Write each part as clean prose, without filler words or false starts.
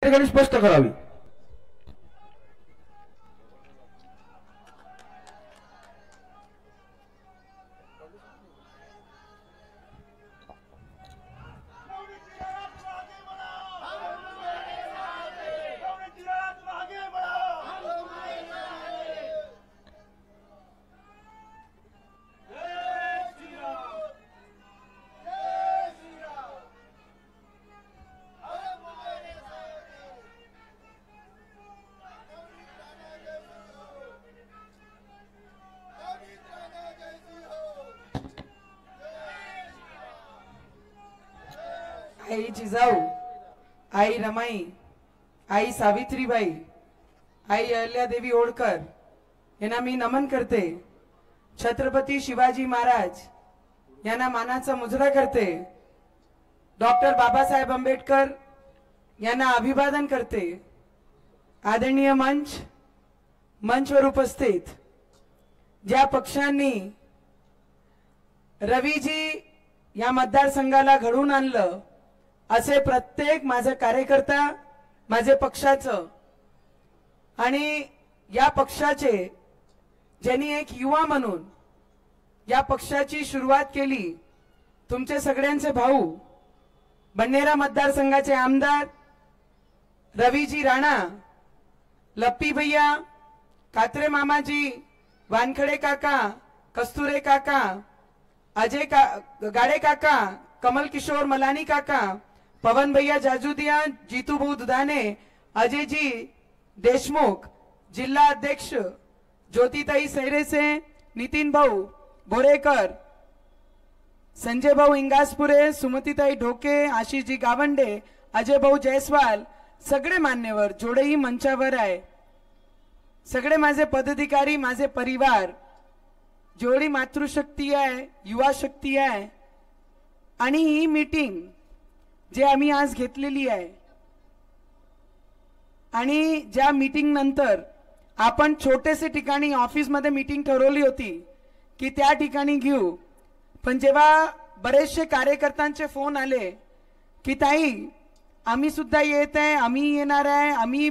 ठिकाणी स्पष्ट करावी। आई जिजाऊ, आई रमाई, आई सावित्रीबाई, आई अहल्यादेवी होळकर यांना मी नमन करते। छत्रपती शिवाजी महाराज यांना मानाचा मुजरा करते। डॉक्टर बाबासाहेब आंबेडकर यांना अभिवादन करते। आदरणीय मंचवर उपस्थित ज्या पक्षांनी रवीजी या मतदारसंघाला घडवून आणलं असे प्रत्येक माझे कार्यकर्ता, माझे पक्षाचं आणि या पक्षाचे ज्यांनी एक युवा म्हणून या पक्षाची सुरुवात केली, तुमचे सगळ्यांचे भाऊ, बन्नेरा मतदारसंघाचे आमदार रवीजी राणा, लप्पी भैया, कात्रे मामाजी, वानखडे काका, कस्तुरे काका, अजय गाडे काका, कमल किशोर मलानी काका, पवन भैया जाजुदिया, जीतू भाऊ दुधाने, अजय जी देशमुख, जिल्हा अध्यक्ष ज्योतिताई सैरेसे, नितीन भाऊ बोरेकर, संजय भाऊ इंगासपुरे, सुमतीताई ढोके, आशिष जी गावंडे, अजय भाऊ जयस्वाल, सगळे मान्यवर जोडेही मंचावर आहे। सगळे माझे पदाधिकारी, माझे परिवार, जेवढी मातृशक्ती आहे, युवा शक्ती आहे आणि ही मीटिंग जे आम्ही आज घेतलेली आहे आणि ज्या मीटिंग नंतर आपण छोटेसे ठिकाणी ऑफिस मध्ये मीटिंग ठरवली होती की त्या ठिकाणी घेऊ, पण जेव्हा बरेचसे कार्यकर्त्यांचे फोन आले की ताई आम्ही सुद्धा येत आहे, आम्ही येणार आहे, आम्ही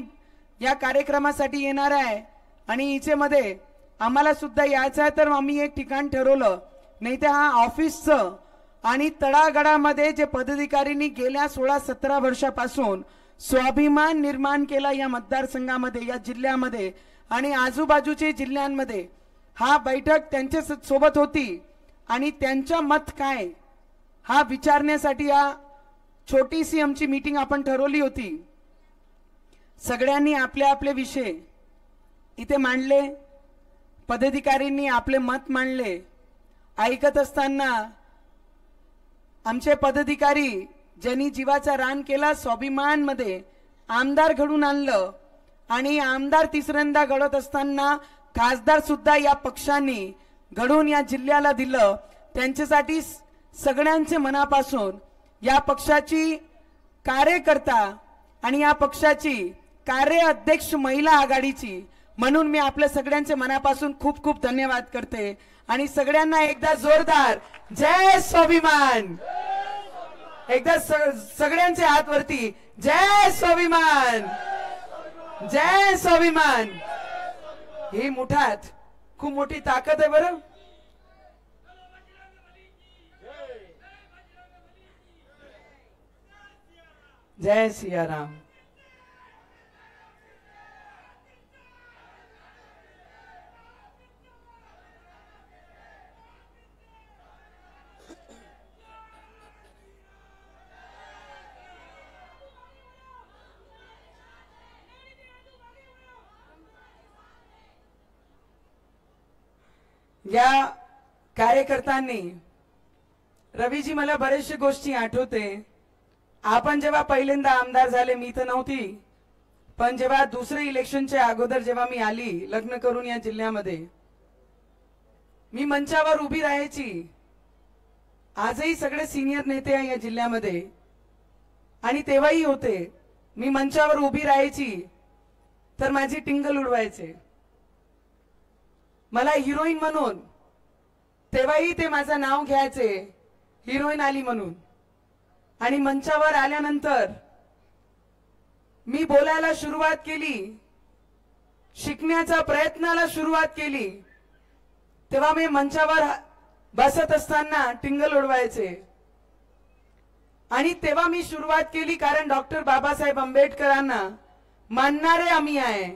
या कार्यक्रमासाठी येणार आहे आणि इचेमध्ये आम्हाला सुद्धा यायचं आहे, तर आम्ही एक ठिकाण ठरवलं। नाही तर हा ऑफिसचं आणि तळागाळामध्ये जे पदाधिकाऱ्यांनी गेल्या 16-17 वर्षापासून स्वाभिमान निर्माण केला या मतदारसंघामध्ये, या जिल्ह्यामध्ये आणि आजूबाजूच्या जिल्ह्यांमध्ये, हा बैठक त्यांच्या सोबत होती आणि त्यांचं मत काय हा विचारण्यासाठी हा छोटीशी आमची मीटिंग आपण ठरवली होती। सगळ्यांनी आपले आपले विषय इथे मांडले, पदाधिकाऱ्यांनी आपले मत मांडले। ऐकत असताना आमचे पदाधिकारी ज्यांनी जीवाचा रान केला, स्वाभिमान मध्ये आमदार घडून आणलं आणि आमदार तिसऱ्यांदा घडत असताना खासदार सुद्धा या पक्षांनी घडून या जिल्ह्याला दिलं, त्यांच्यासाठी सगळ्यांचे मनापासून या पक्षाची कार्यकर्ता आणि या पक्षाची कार्य अध्यक्ष महिला आघाडीची म्हणून मी आपल्या सगळ्यांचे मनापासून खूप खूप धन्यवाद करते आणि सगळ्यांना एकदा जोरदार जय स्वाभिमान, एकदा सगळ्यांचे हात वरती, जय स्वाभिमान, जय स्वाभिमान। ही मुठात खूप मोठी ताकद आहे बरं। जय सियाराम। या कार्यकर्त्यांनी रवीजी मला बरेचशे गोष्टी आठवते। आपण जेव्हा पहिल्यांदा आमदार झाले, मी तर नव्हती, पण जेव्हा दुसरे इलेक्शनच्या अगोदर जेव्हा मी आली लग्न करून या जिल्ह्यामध्ये, मी मंचावर उभी राहायची। आजही सगळे सिनियर नेते आहे या जिल्ह्यामध्ये आणि तेव्हाही होते, मी मंचावर उभी राहायची तर माझी टिंगल उडवायचे, मला हिरोईन म्हणून तेव्हाही ते माझं नाव घ्यायचे, हिरोईन आली म्हणून। आणि मंचावर आल्यानंतर मी बोलायला सुरुवात केली, शिकण्याचा प्रयत्नाला सुरुवात केली, तेव्हा मी मंचावर बसत असताना टिंगल उडवायचे आणि तेव्हा मी सुरुवात केली, कारण डॉक्टर बाबासाहेब आंबेडकरांना मानणारे आम्ही आहे,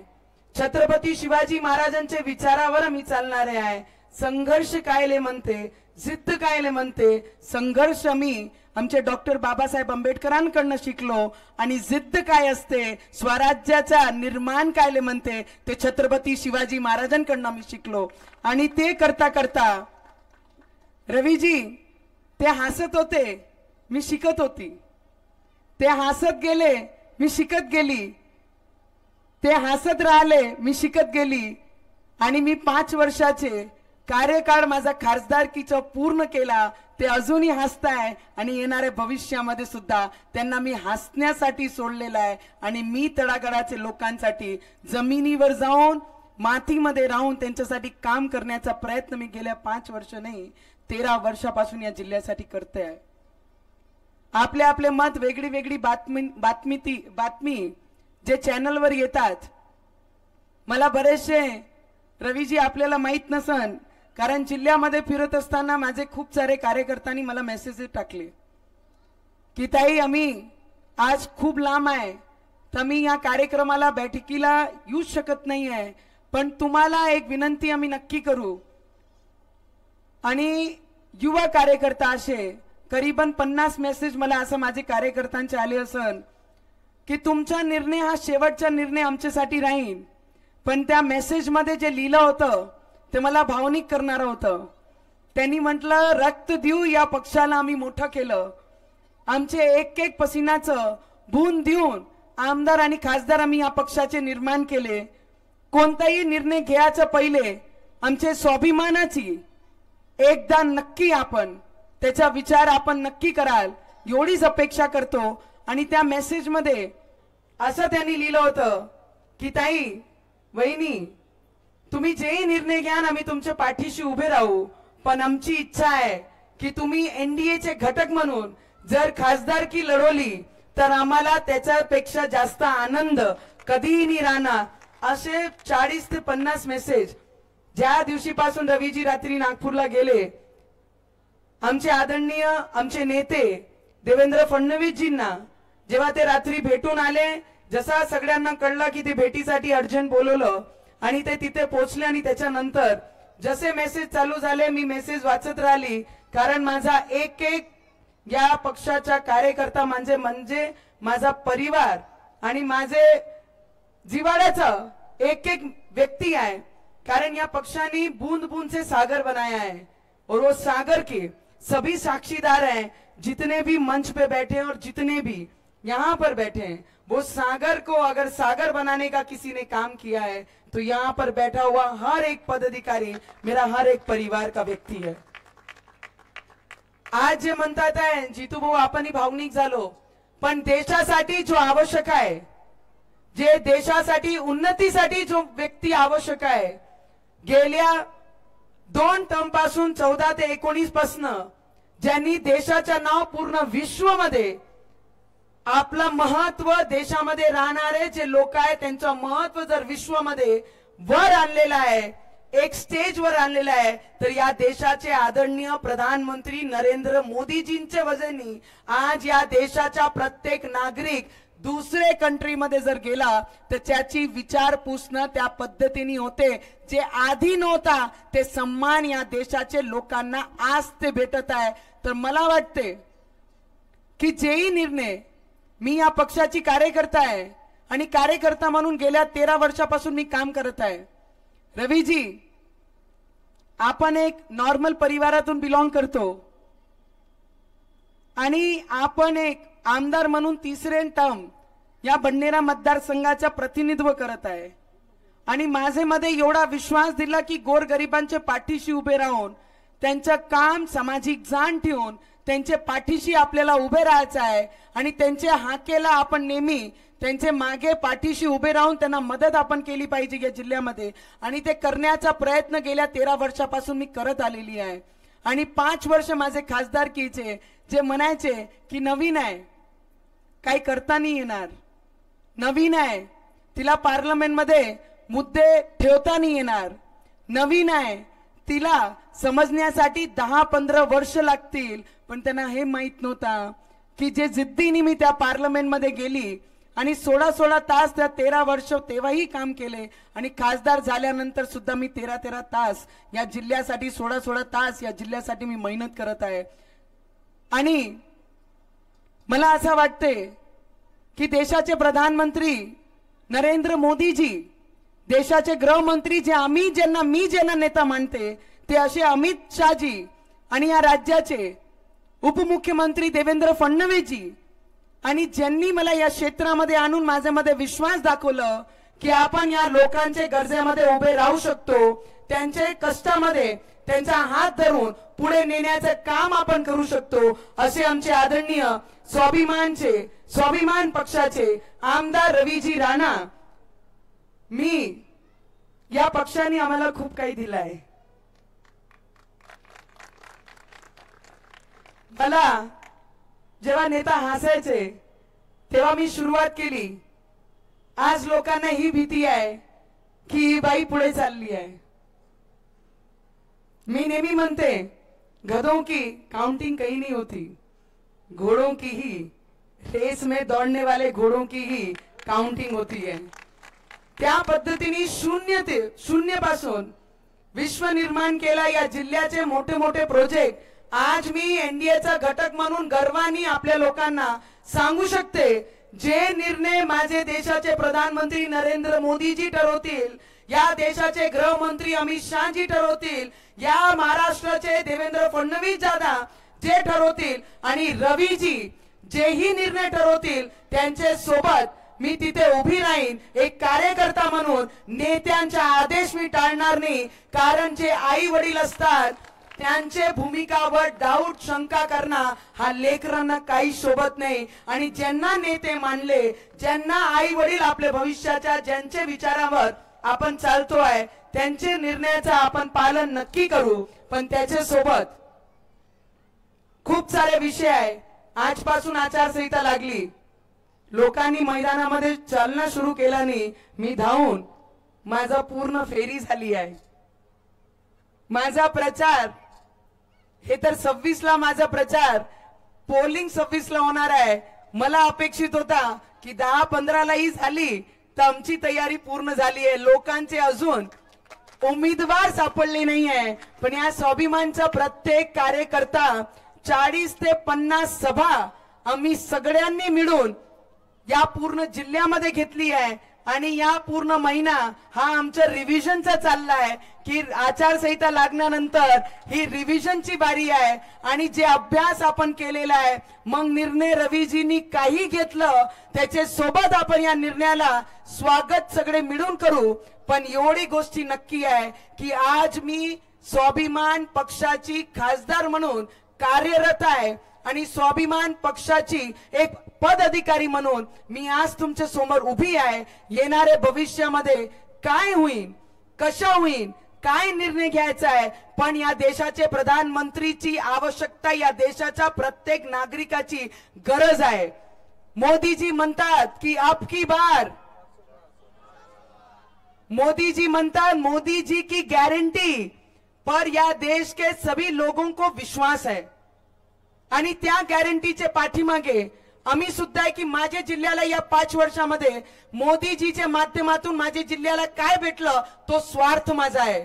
छत्रपती शिवाजी महाराजांच्या विचारावर आम्ही चालणारे आहे. संघर्ष कायले म्हणते, जिद्द कायले म्हणते, संघर्ष आम्ही आमचे डॉक्टर बाबासाहेब आंबेडकरांकडून शिकलो आणि जिद्द काय असते, स्वराज्याचा निर्माण कायले म्हणते, ते छत्रपती शिवाजी महाराजांकडून आम्ही शिकलो. आणि ते करता करता रवीजी ते हसत होते, मी शिकत होती. ते हसत गेले, मी शिकत गेली. ते हसत राहिले, मी शिकत गेली. आणि मी 5 वर्षाचे कार्यकाळ माझा खासदारकीचा पूर्ण केला. ते अजूनही हसताय आणि येणाऱ्या भविष्यामध्ये सुद्धा त्यांना मी हसण्यासाठी सोडलेलं आहे. आणि मी तळागाळाचे लोकांसाठी जमिनीवर जाऊन मातीमध्ये राहून त्यांच्यासाठी काम करण्याचा प्रयत्न मी गेल्या 5 वर्ष नाही 13 वर्षापासून या जिल्ह्यासाठी करते आहे. आपले आपले मत, वेगळी वेगळी बातमी जे चॅनलवर येतात, मला बरेचसे रवीजी आपल्याला माहित नसन, कारण जिल्ह्यामध्ये फिरत असताना माझे खूप सारे कार्यकर्त्यांनी मला मेसेज टाकले की ताई आम्ही आज खूप लांब आहे, तर मी या कार्यक्रमाला बैठकीला येऊ शकत नाही आहे, पण तुम्हाला एक विनंती आम्ही नक्की करू. आणि युवा कार्यकर्ता असे करीबन 50 मेसेज मला असं माझे कार्यकर्त्यांचे आले असन की तुमचा निर्णय हा शेवटचा निर्णय आमच्यासाठी राहील. पण त्या मेसेज मध्ये जे लिहिलं होतं ते मला भावनिक करणारं होतं. त्यांनी म्हटलं, रक्त देऊ या पक्षाला आम्ही मोठं केलं, आमचे एक एक पसिनाचं बूंद देऊन आमदार आणि खासदार आम्ही या पक्षाचे निर्माण केले. कोणताही निर्णय घ्यायचा पहिले आमचे स्वाभिमानाची एकदा नक्की आपण त्याचा विचार आपण नक्की कराल एवढीच अपेक्षा करतो. आणि त्या मेसेज मध्ये असं त्यांनी लिहिलं होतं की ताई, वहिनी, तुम्ही जेही निर्णय घ्या आम्ही तुमच्या पाठीशी उभे राहू, पण आमची इच्छा आहे की तुम्ही एनडीएचे घटक म्हणून जर खासदारकी लढवली तर आम्हाला त्याच्यापेक्षा जास्त आनंद कधीही नाही राहणार. असे 40 ते 50 मेसेज ज्या दिवशीपासून रवीजी रात्री नागपूरला गेले, आमचे आदरणीय आमचे नेते देवेंद्र फडणवीसजींना जेव्हा ते रात्री भेटून आले, जसा सगळ्यांना कळलं की ते भेटीसाठी अर्जंट बोलवलं आणि ते तिथे पोहोचले. आणि त्याच्यानंतर जसे मेसेज चालू झाले मी मेसेज वाचत राहिली, कारण माझा एक एक या पक्षाचा कार्यकर्ता म्हणजे माझा परिवार आणि माझे जिव्हाळ्याचा एक एक व्यक्ती आहे. कारण या पक्षाने बूंद बूंद से सागर बनाया है और वो सागर के सभी साक्षीदार हैं, जितने भी मंच पे बैठे हैं और जितने भी यहाँ पर बैठे हैं, वो सागर को अगर सागर बनाने का किसी ने काम किया है तो यहाँ पर बैठा हुआ हर एक पदाधिकारी मेरा हर एक परिवार का व्यक्ती है. आज जे म्हणतात आहे जितू भाऊ आपणही भावनिक झालो, पण देशासाठी जो आवश्यक आहे, जे देशासाठी उन्नतीसाठी जो व्यक्ती आवश्यक आहे, गेल्या 2 टर्म पासून 14 ते 19 पासून ज्यांनी देशाचं नाव पूर्ण विश्वमध्ये आपलं महत्व देशामध्ये राहणारे जे लोक आहेत त्यांचं महत्व जर विश्वमध्ये वर आणलेलं आहे, एक स्टेजवर आणलेलं आहे, तर या देशाचे आदरणीय प्रधानमंत्री नरेंद्र मोदीजींच्या वजनी आज या देशाचा प्रत्येक नागरिक दुसरे कंट्री मध्ये जर गेला तर त्याची विचारपूस त्या पद्धतीने होते जे आधी नव्हता. ते सम्मान या देशाचे लोकांना आज ते भेटत आहे. तर मला वाटते की जेही निर्णय, मी या पक्षाची कार्यकर्ता आहे आणि कार्यकर्ता म्हणून गेल्या 13 वर्षापासून मी काम करत आहे. रवीजी, आपण एक नॉर्मल परिवारातून बिलॉंग करतो आणि आपण एक आमदार म्हणून 3रे टर्म या बडनेरा मतदारसंघाचा प्रतिनिधित्व करत आहे. आणि माझे मध्ये एवढा विश्वास दिला की गोरगरिबांच्या पाठीशी उभे राहून त्यांचं काम सामाजिक जाण ठेवून त्यांच्या पाठीशी आपल्याला उभे राहायचं आहे आणि त्यांच्या हाकेला आपण नेहमी त्यांचे मागे पाठीशी उभे राहून त्यांना मदत आपण केली पाहिजे या जिल्ह्यामध्ये. आणि ते करण्याचा प्रयत्न गेल्या 13 वर्षापासून मी करत आलेली आहे. आणि 5 वर्ष माझे खासदारकीचे जे म्हणायचे की नवीन आहे, काही करता नाही येणार, नवीन आहे, तिला पार्लमेंटमध्ये मुद्दे ठेवता नाही येणार, नवीन आहे, तिला समजण्यासाठी 10-15 वर्ष लागतील. पण त्यांना हे माहित नव्हता की जे जिद्दीने मी त्या पार्लमेंटमध्ये गेली आणि 16 तास त्या 13 वर्ष तेव्हाही काम केले आणि खासदार झाल्यानंतर सुद्धा मी 13 तास या जिल्ह्यासाठी 16 तास या जिल्ह्यासाठी मी मेहनत करत आहे. आणि मला असं वाटते की देशाचे प्रधानमंत्री नरेंद्र मोदीजी, देशाचे गृहमंत्री मी ज्यांना नेता मानते ते असे अमित शाहजी आणि या राज्याचे उपमुख्यमंत्री देवेंद्र फडणवीसजी, आणि ज्यांनी मला या क्षेत्रामध्ये आणून माझ्यामध्ये विश्वास दाखवलं की आपण या लोकांच्या गरजेमध्ये उभे राहू शकतो, त्यांच्या कष्टामध्ये त्यांचा हात धरून पुढे नेण्याचं काम आपण करू शकतो, असे आमचे आदरणीय स्वाभिमान पक्षाचे आमदार रवीजी राणा. मी या पक्षाने आम्हाला खूप काही दिलं आहे. मला जेव्हा नेता हसायचे तेव्हा मी सुरुवात केली. आज लोकांना ही भीती आहे की ही बाई पुढे चालली आहे. मी नेहमी म्हणते, गधों की काउंटिंग कहीं नहीं होती, घोड़ों की ही, रेस में दौड़ने वाले घोड़ों की ही काउंटिंग होती है. त्या पद्धतीने शून्यपासून विश्व निर्माण केला. या जिल्ह्याचे मोठे मोठे प्रोजेक्ट आज मी एनडीएचा घटक म्हणून गर्वाने आपल्या लोकांना सांगू शकते. जे निर्णय माझे देशाचे प्रधानमंत्री नरेंद्र मोदीजी ठरवतील, या देशाचे गृहमंत्री अमित शाहजी ठरवतील, या महाराष्ट्राचे देवेंद्र फडणवीस दादा जे ठरवतील आणि रवीजी जेही निर्णय ठरवतील त्यांच्या सोबत मी तिथे उभी राहीन. एक कार्यकर्ता म्हणून नेत्यांचा आदेश मी टाळणार नाही. कारण जे आई वडील असतात त्यांचे भूमिकावर डाऊट शंका करणं हा लेकरांना काही शोभत नाही. आणि ज्यांना नेते मानले, ज्यांना आई वडील आपल्या भविष्याच्या ज्यांच्या विचारावर आपण चालतोय त्यांचे निर्णयाचं आपण पालन नक्की करू. पण त्याच्या सोबत खूप सारे विषय आहे. आजपासून आचारसंहिता लागली, लोकांनी मैदानामध्ये चालणं सुरू केल्याने मी धावून माझा पूर्ण फेरी झाली आहे. माझा प्रचार हे तर 26 माझा प्रचार पोलिंग 26 होणार आहे. मला अपेक्षित होता की 10-15 ही झाली तर आमची तयारी पूर्ण झाली आहे. लोकांचे अजून उमेदवार सापडले नाही आहे. पण या स्वाभिमानचा प्रत्येक कार्यकर्ता 40 ते 50 सभा आम्ही सगळ्यांनी मिळून या पूर्ण जिल्ह्यामध्ये घेतली आहे. आणि या पूर्ण महिना हा आमचा रिव्हिजनचा चालला आहे की आचारसंहिता लागल्यानंतर ही रिव्हिजनची बारी आहे. आणि जे अभ्यास आपण केलेला आहे, मग निर्णय रवीजींनी काही घेतलं त्याच्या सोबत आपण या निर्णयाला स्वागत सगळे मिळून करू. पण एवढी गोष्टी नक्की आहे की आज मी स्वाभिमान पक्षाची खासदार म्हणून कार्यरत आहे आणि स्वाभिमान पक्षाची एक पद अधिकारी म्हणून मी आज तुमच्या समोर उभी आहे. येणारे भविष्यामध्ये काय होईल, कशा होईल, काय निर्णय घ्यायचा आहे, पण या देशाचे प्रधानमंत्रीची आवश्यकता या देशाच्या प्रत्येक नागरिकाची गरज आहे. मोदीजी म्हणतात की अब की बार, मोदीजी म्हणतात मोदी जी की गारंटी पर या देश के सभी लोगों को विश्वास है. आणि त्या गॅरंटीचे पाठीमागे आम्ही सुद्धा आहे की माझ्या जिल्ह्याला या 5 वर्षामध्ये मोदीजीच्या माध्यमातून माझ्या जिल्ह्याला काय भेटलं तो स्वार्थ माझा आहे.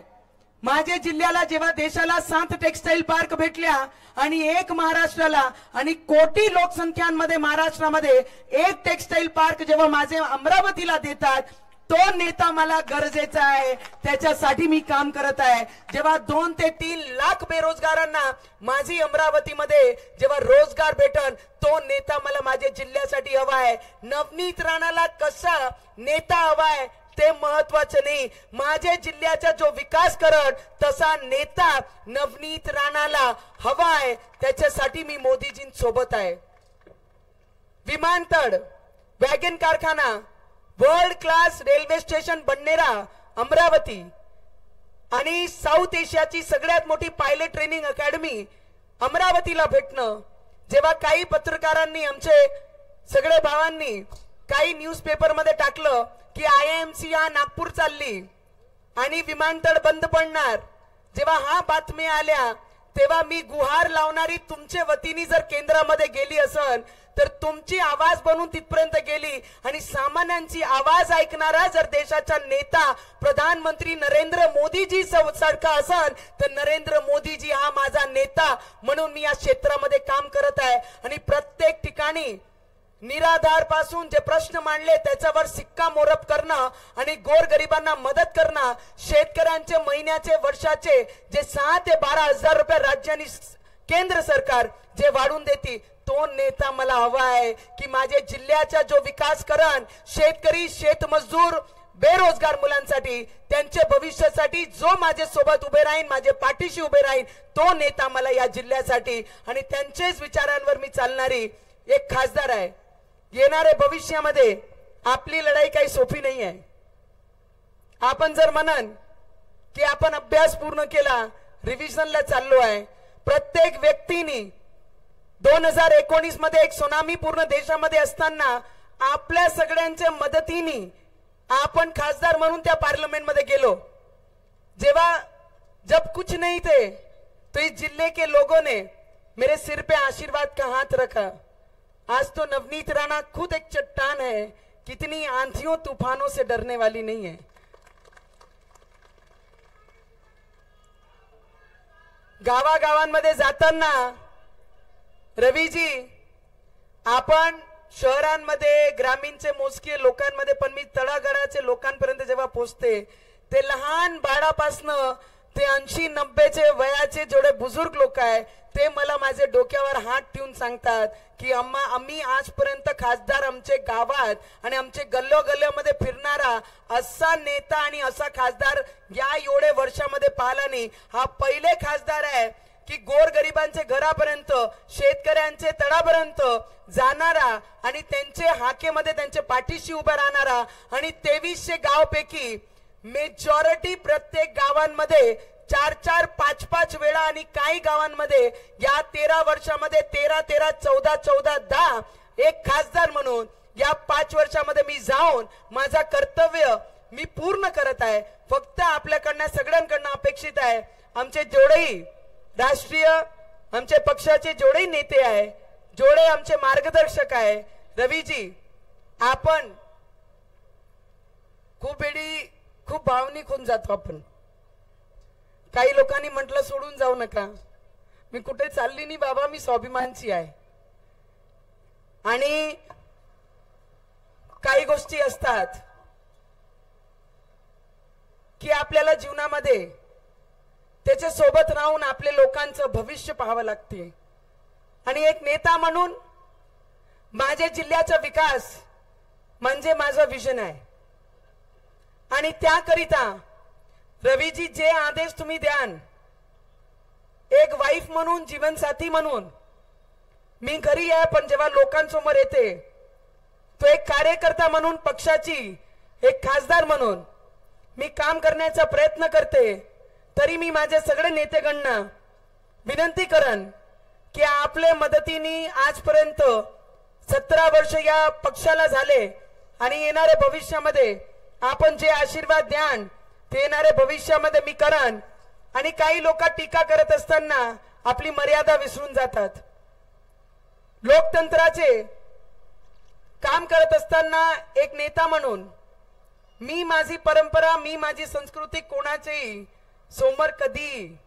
माझ्या जिल्ह्याला जेव्हा देशाला 7 टेक्सटाईल पार्क भेटल्या आणि एक महाराष्ट्राला आणि कोटी लोकसंख्यांमध्ये महाराष्ट्रामध्ये एक टेक्सटाईल पार्क जेव्हा माझे अमरावतीला देतात, तो नेता मला गरजेचा आहे. त्याच्यासाठी मी काम करत आहे. जेव्हा 2 ते 3 लाख बेरोजगारांना माझी अमरावतीमध्ये जेव्हा रोजगार भेटन, तो नेता मला माझ्या जिल्ह्यासाठी हवा आहे. नवनीत राणाला कसा नेता हवाय ते महत्वाचं नाही, माझ्या जिल्ह्याचा जो विकास करत तसा नेता नवनीत राणाला हवा आहे. त्याच्यासाठी मी मोदीजींसोबत आहे. विमानतळ, वॅगन कारखाना, वर्ल्ड क्लास रेल्वे स्टेशन बन्नेरा अमरावती आणि साऊथ एशियाची सगळ्यात मोठी पायलट ट्रेनिंग अकॅडमी अमरावतीला भेटणं. जेव्हा काही पत्रकारांनी, आमचे सगळे भावांनी काही न्यूजपेपर मध्ये टाकलं की IIMC हा नागपूर चालली आणि विमानतळ बंद पडणार. जेव्हा हा बातम्या आल्या तेव्हा मी गुहार लावणारी तुमच्या वतीने जर केंद्रामध्ये गेली असन तर तुमची आवाज बनून तिथपर्यंत गेली आणि सामान्यांची आवाज ऐकणारा जर देशाचा नेता प्रधानमंत्री नरेंद्र मोदीजी सारखा असन तर नरेंद्र मोदीजी हा माझा नेता म्हणून मी या क्षेत्रामध्ये काम करत आहे. आणि प्रत्येक ठिकाणी निराधार पासून जे प्रश्न मांडले त्याच्यावर शिक्कामोर्तब करणं आणि गोरगरिबांना मदत करणं, शेतकऱ्यांचे महिन्याचे वर्षाचे जे 6 ते 12 हजार रुपये राज्यांनी केंद्र सरकार जे वाढून देते तो नेता मला हवा आहे की माझे जिल्ह्याचा जो विकास करण, शेतकरी शेतमजदूर बेरोजगार मुलांसाठी त्यांच्या भविष्यासाठी जो माझे सोबत उभे राहील, माझे पाठीशी उभे राहील तो नेता मला या जिल्ह्यासाठी आणि त्यांचेच विचारांवर मी चालणारी एक खासदार आहे. येणारे भविष्यामध्ये आपली लढाई काही सोपी नाही आहे. आपण जर म्हणन की आपण अभ्यास पूर्ण केला, रिव्हिजनला चाललो आहे, प्रत्येक व्यक्तीने 2019 मध्ये एक सुनामी पूर्ण देशामध्ये असताना आपल्या सगळ्यांच्या मदतीने आपण खासदार म्हणून त्या पार्लिमेंट मध्ये गेलो. जेव्हा जब कुछ नहीं थे तो इस जिले के लोगों ने मेरे सिर पे आशीर्वाद का हाथ रखा. आज तो नवनीत राणा खुद एक चट्टान है, कितनी आंधियों तूफानों से डरने वाली नहीं है. गावागावांमध्ये जाताना रवीजी आपण शहरांमध्ये ग्रामीणचे मोजके लोकांमध्ये पण मी तळागाळाचे लोकांपर्यंत जेव्हा पोहोचते ते लहान बाळापासनं ते 80-90चे वयाचे जेवढे बुजुर्ग लोक आहे ते मला माझे डोक्यावर हात ठेवून सांगतात की आम्ही आजपर्यंत खासदार आमचे गावात आणि आमचे गल्लोगल्ल्यामध्ये फिरणारा असा नेता आणि असा खासदार या एवढे वर्षामध्ये पाहिला नाही. हा पहिले खासदार आहे की गोरगरिबांचे घरापर्यंत, शेतकऱ्यांचे तळापर्यंत जाणारा आणि त्यांचे हाकेमध्ये त्यांच्या पाठीशी उभा राहणारा. आणि 2300 गावपैकी मेजॉरिटी प्रत्येक गावांमध्ये 4-4, 5-5 वेळा आणि काही गावांमध्ये या 13 वर्षामध्ये 13-13, 14-14, 10 एक खासदार म्हणून या 5 वर्षामध्ये मी जाऊन माझा कर्तव्य मी पूर्ण करत आहे. फक्त आपल्याकडनं सगळ्यांकडनं अपेक्षित आहे आमचे जेवढेही राष्ट्रीय आमचे पक्षाचे जेवढे नेते आहे, जेवढे आमचे मार्गदर्शक आहे, रवीजी आपण खूप भावनिक होऊन जातो. आपण काही लोकांनी म्हटलं सोडून जाऊ नका, मी कुठे चालली नाही बाबा, मी स्वाभिमानची आहे. आणि काही गोष्टी असतात की आपल्याला जीवनामध्ये त्याच्या सोबत राहून आपले लोकांचं भविष्य पाहावं लागते. आणि एक नेता म्हणून माझ्या जिल्ह्याचा विकास म्हणजे माझा विजन आहे. आणि त्याकरिता रवीजी जे आदेश तुम्ही द्याल, एक वाईफ म्हणून, जीवनसाथी म्हणून मी घरी आहे पण जेव्हा लोकांसमोर येते तो एक कार्यकर्ता म्हणून, पक्षाची एक खासदार म्हणून मी काम करण्याचा प्रयत्न करते. तरी मी माझे सगळे नेतेगणांना विनंती करन की आपल्या मदतीने आजपर्यंत 17 वर्ष या पक्षाला झाले आणि येणाऱ्या भविष्यामध्ये आपण जे आशीर्वाद द्याल ते येणाऱ्या भविष्यामध्ये मी करन. आणि काही लोक टीका करत असताना आपली मर्यादा विसरून जातात. लोकतंत्राचे काम करत असताना एक नेता म्हणून मी माझी परंपरा, मी माझी संस्कृती कोणाचेही समोर कधी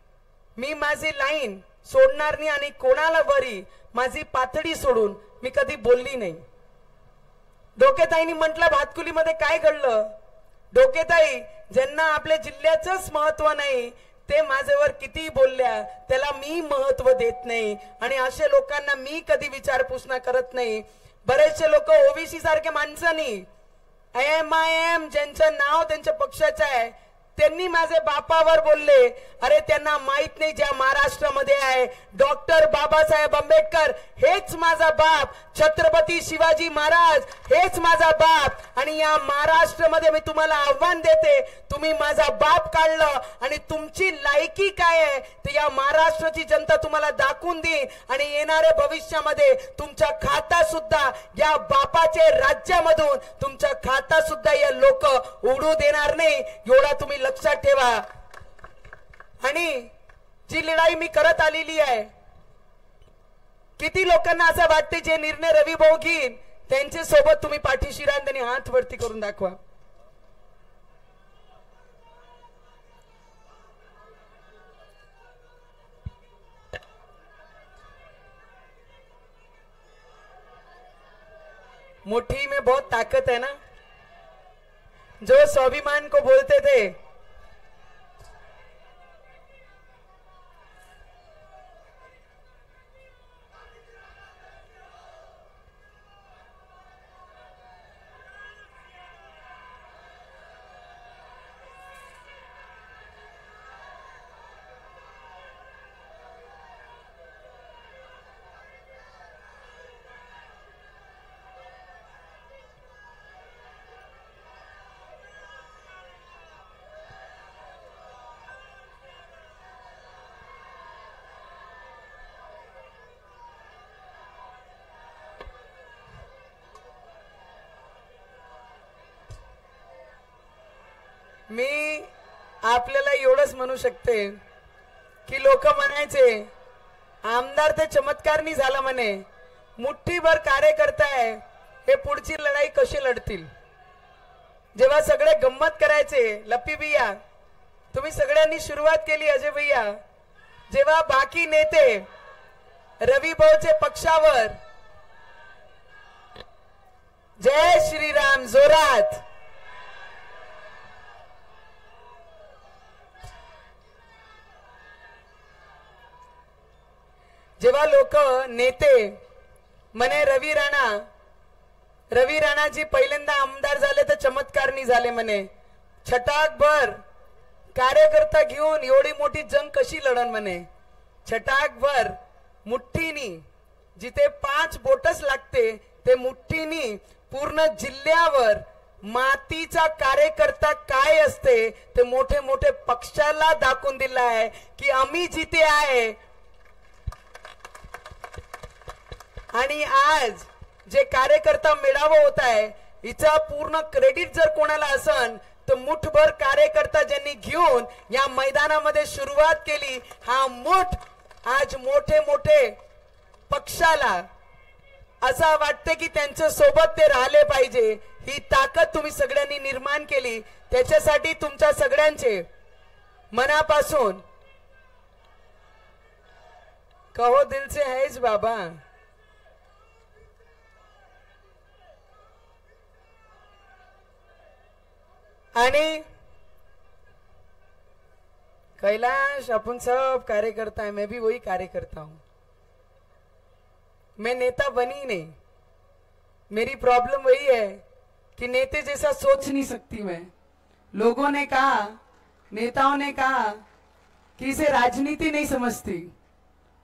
मी माझी लाईन सोडणार नाही आणि कोणाला वरी माझी पातळी सोडून मी कधी बोलली नाही. डोकेताईंनी म्हटलं भातकुलीमध्ये काय घडलं, डोकेताई ज्यांना आपल्या जिल्ह्याचंच महत्व नाही ते माझ्यावर किती बोलल्या त्याला मी महत्व देत नाही. आणि अशा लोकांना मी कधी विचारपूस करत नाही. बरेचसे लोक ओबीसी सारखे माणसांनी IMIM ज्यांचं नाव त्यांच्या पक्षाचं आहे त्यांनी माझे बापावर बोलले, अरे त्यांना माहित नाही ज्या महाराष्ट्रामध्ये आहे डॉक्टर बाबासाहेब आंबेडकर हेच माझा बाप, छत्रपती शिवाजी महाराज हेच माझा बाप, आणि या महाराष्ट्रामध्ये मी तुम्हाला आव्हान देते, तुम्ही माझा बाप काढलं आणि तुमची लायकी काय आहे ते या महाराष्ट्राची जनता तुम्हाला दाखवून देईल, आणि येणाऱ्या भविष्यामध्ये तुमचा खाता सुद्धा या बापाचे राज्यामधून तुमचा खाता सुद्धा या लोक उडू देणार नाही, एवढा तुम्ही लक्षात ठेवा. आणि जी लढाई मी करत आलेली आहे, किती लोकांना असं वाटते जे निर्णय रवी भाऊ घेईन त्यांच्या सोबत तुम्ही पाठीशी राहा, त्यांनी हात वरती करून दाखवा. मुट्ठी में बहुत ताकत है ना, जो स्वाभिमान को बोलते थे मी आपल्याला एवढंच म्हणू शकते की लोक म्हणायचे आमदार ते चमत्कारनी झाला म्हणे, मुठ्ठीभर कार्यकर्ता आहे हे पुढची लढाई कशी लढतील. जेव्हा सगळे गंमत करायचे, लप्पी भैया तुम्ही सगळ्यांनी सुरुवात केली, अजय भैया, जेव्हा बाकी नेते रवी भाऊचे पक्षावर जय श्रीराम जोरात, जेव्हा लोक नेते म्हणे रवी राणाजी पहिल्यांदा आमदार झाले तर चमत्कारनी झाले म्हणे, छटाकभर कार्यकर्ता घेऊन एवढी मोठी जंग कशी लढण म्हणे, छटाकभर मुठ्ठीनी जिथे 5 बोटच लागते ते मुठ्ठीनी पूर्ण जिल्ह्यावर मातीचा कार्यकर्ता काय असते ते मोठे मोठे पक्षाला दाखवून दिला आहे की आम्ही जिथे आहे. आणि आज जे कार्यकर्ता मेळावा होत आहे हिचा पूर्ण क्रेडिट जर कोणाला असन तर मुठभर कार्यकर्ता ज्यांनी घेऊन या मैदानामध्ये सुरुवात केली, हा मुठ आज मोठे मोठे पक्षाला असं वाटते की त्यांच्या सोबत ते राहिले पाहिजे, ही ताकद तुम्ही सगळ्यांनी निर्माण केली. त्याच्यासाठी तुमच्या सगळ्यांचे मनापासून कहो दिल से हैज बाबा. आणि कैलाश अपन सब कार्यकर्ता है, मैं भी वही कार्यकर्ता हूं, मैं नेता बनी नहीं. मेरी प्रॉब्लम वही है कि नेते जैसा सोच नहीं सकती मैं. लोगों ने कहा, नेताओं ने कहा कि इसे राजनीति नहीं समझती.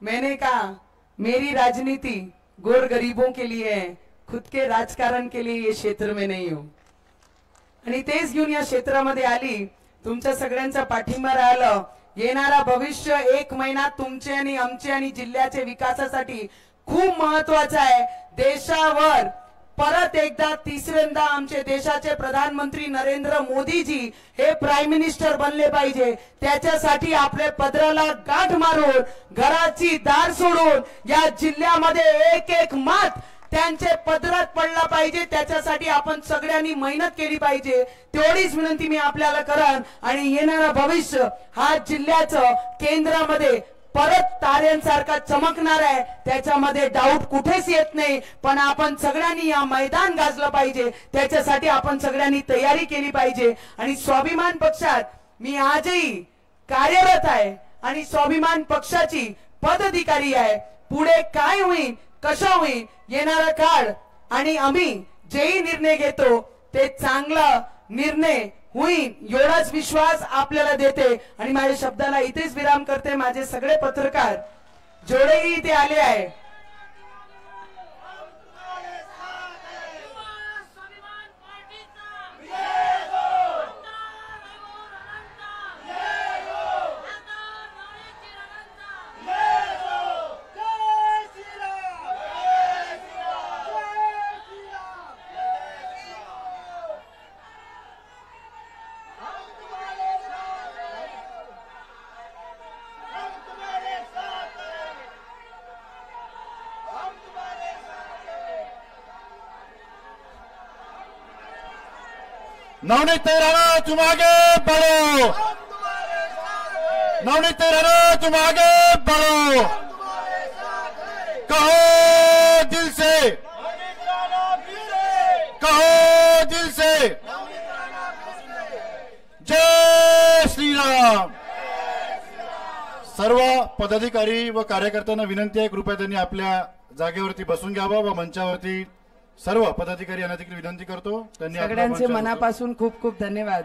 मैंने कहा मेरी राजनीति गोर गरीबों के लिए है, खुद के राजकारण के लिए ये क्षेत्र में नहीं हूं. आणि तेच घेऊन या क्षेत्रामध्ये आली, तुमच्या सगळ्यांचा पाठिंबा राहिला. येणारा भविष्य 1 महिना तुमचे आणि आमचे आणि जिल्ह्याचे विकासासाठी खूप महत्वाचा आहे. देशावर परत एकदा तिसऱ्यांदा आमचे देशाचे प्रधानमंत्री नरेंद्र मोदीजी हे प्राईम मिनिस्टर बनले पाहिजे. त्याच्यासाठी आपले पदराला गाठ मारून घराची दार सोडून या जिल्ह्यामध्ये एक एक मत त्यांचे पदरात पडला पाहिजे. त्याच्यासाठी आपण सगळ्यांनी मेहनत केली पाहिजे. तेवढीच विनंती मी आपल्याला करन. आणि येणारा भविष्य हा जिल्ह्याचं केंद्रामध्ये परत ताऱ्यांसारखा चमकणार आहे, त्याच्यामध्ये डाऊट कुठेच येत नाही. पण आपण सगळ्यांनी या मैदान गाजलं पाहिजे, त्याच्यासाठी आपण सगळ्यांनी तयारी केली पाहिजे. आणि स्वाभिमान पक्षात मी आजही कार्यरत आहे आणि स्वाभिमान पक्षाची पदाधिकारी आहे. पुढे काय होईल, कशा होईल, येणारा काळ आणि आम्ही जेही निर्णय घेतो ते चांगला निर्णय होईल एवढाच विश्वास आपल्याला देते आणि माझ्या शब्दाला इथेच विराम करते. माझे सगळे पत्रकार जेवढेही इथे आले आहे, नवनीत तेहराना तुम आगे बढ़ो, नवनीत तेहराना तुम आगे बढ़ो, कहो दिल से, कहो दिल से, जय श्री राम. सर्व पदाधिकारी व कार्यकर्त्यांना विनंती आहे, कृपया त्यांनी आपल्या जागेवरती बसून घ्यावं व मंचावरती सर्व पदाधिकारी यांना देखील विनंती करतो. त्यांनी सगळ्यांचे मनापासून खूप खूप धन्यवाद.